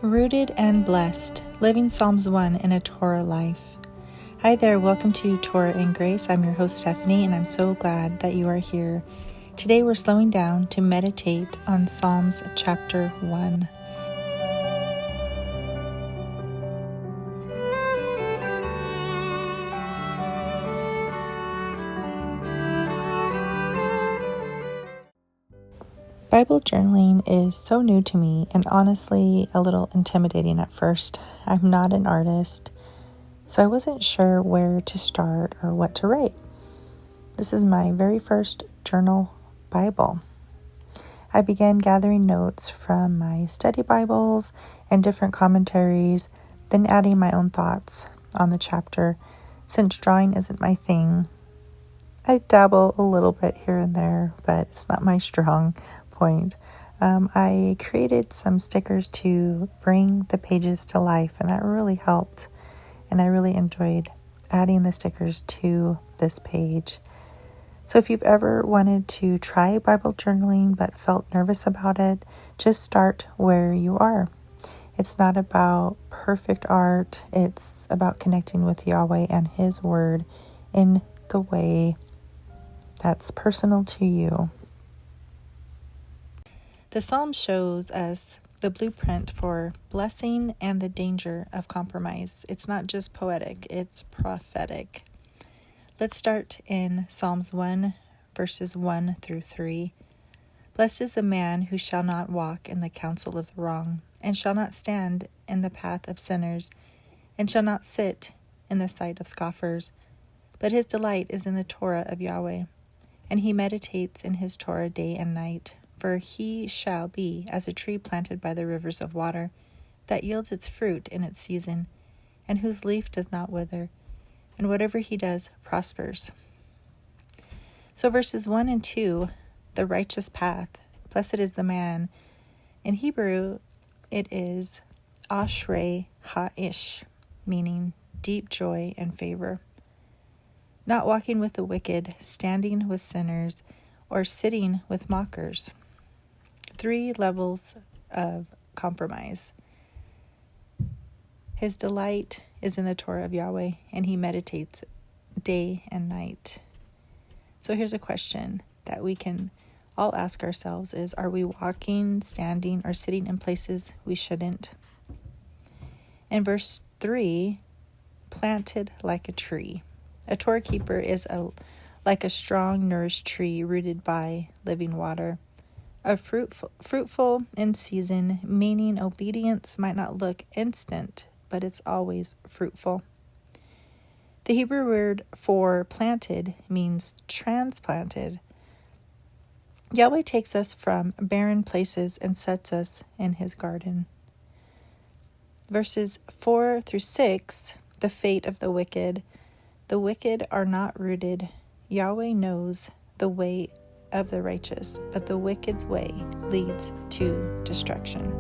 Rooted and Blessed, Living Psalms 1 in a Torah Life. Hi there, welcome to Torah and Grace. I'm your host Stephanie, and I'm so glad that you are here. Today we're slowing down to meditate on Psalms chapter 1. Bible journaling is so new to me and honestly a little intimidating at first. I'm not an artist, so I wasn't sure where to start or what to write. This is my very first journal Bible. I began gathering notes from my study Bibles and different commentaries, then adding my own thoughts on the chapter. Since drawing isn't my thing, I dabble a little bit here and there, but it's not my strong point. I created some stickers to bring the pages to life, and that really helped. And I really enjoyed adding the stickers to this page. So if you've ever wanted to try Bible journaling but felt nervous about it, just start where you are. It's not about perfect art. It's about connecting with Yahweh and His Word in the way that's personal to you. The Psalm shows us the blueprint for blessing and the danger of compromise. It's not just poetic, it's prophetic. Let's start in Psalms 1, verses 1 through 3. Blessed is the man who shall not walk in the counsel of the wrong, and shall not stand in the path of sinners, and shall not sit in the sight of scoffers. But his delight is in the Torah of Yahweh, and he meditates in his Torah day and night. For he shall be as a tree planted by the rivers of water, that yields its fruit in its season, and whose leaf does not wither, and whatever he does prospers. So verses 1 and 2, the righteous path, blessed is the man. In Hebrew, it is Ashrei Ha'ish, meaning deep joy and favor. Not walking with the wicked, standing with sinners, or sitting with mockers. 3 levels of compromise. His delight is in the Torah of Yahweh, and he meditates day and night. So here's a question that we can all ask ourselves is, are we walking, standing, or sitting in places we shouldn't? In verse 3, planted like a tree. A Torah keeper is like a strong, nourished tree rooted by living water. A fruitful in season, meaning obedience might not look instant, but it's always fruitful. The Hebrew word for planted means transplanted. Yahweh takes us from barren places and sets us in his garden. Verses 4 through 6, the fate of the wicked. The wicked are not rooted. Yahweh knows the way of the righteous, but the wicked's way leads to destruction.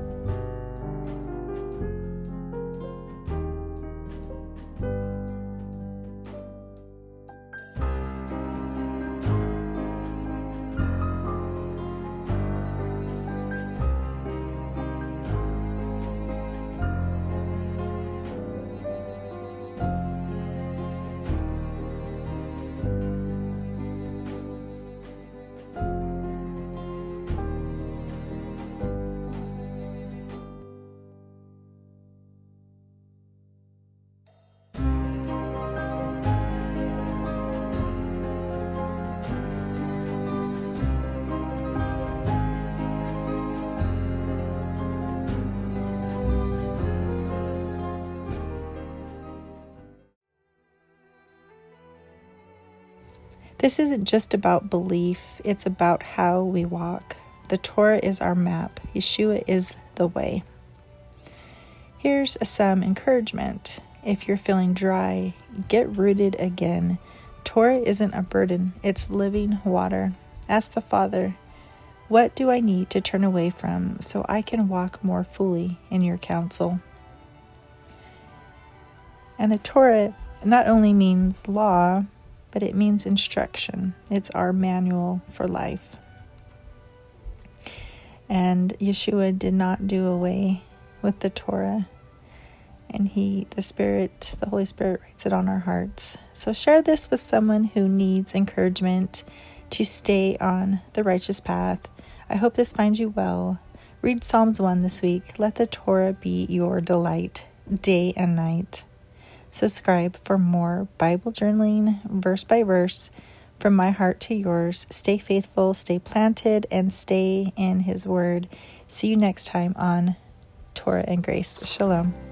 This isn't just about belief, it's about how we walk. The Torah is our map. Yeshua is the way. Here's some encouragement. If you're feeling dry, get rooted again. Torah isn't a burden, it's living water. Ask the Father, what do I need to turn away from so I can walk more fully in your counsel? And the Torah not only means law, but it means instruction. It's our manual for life. And Yeshua did not do away with the Torah, and the Holy Spirit writes it on our hearts. So share this with someone who needs encouragement to stay on the righteous path. I hope this finds you well. Read Psalms 1 this week. Let the Torah be your delight, day and night. Subscribe for more Bible journaling, verse by verse, from my heart to yours. Stay faithful, stay planted, and stay in His Word. See you next time on Torah and Grace. Shalom.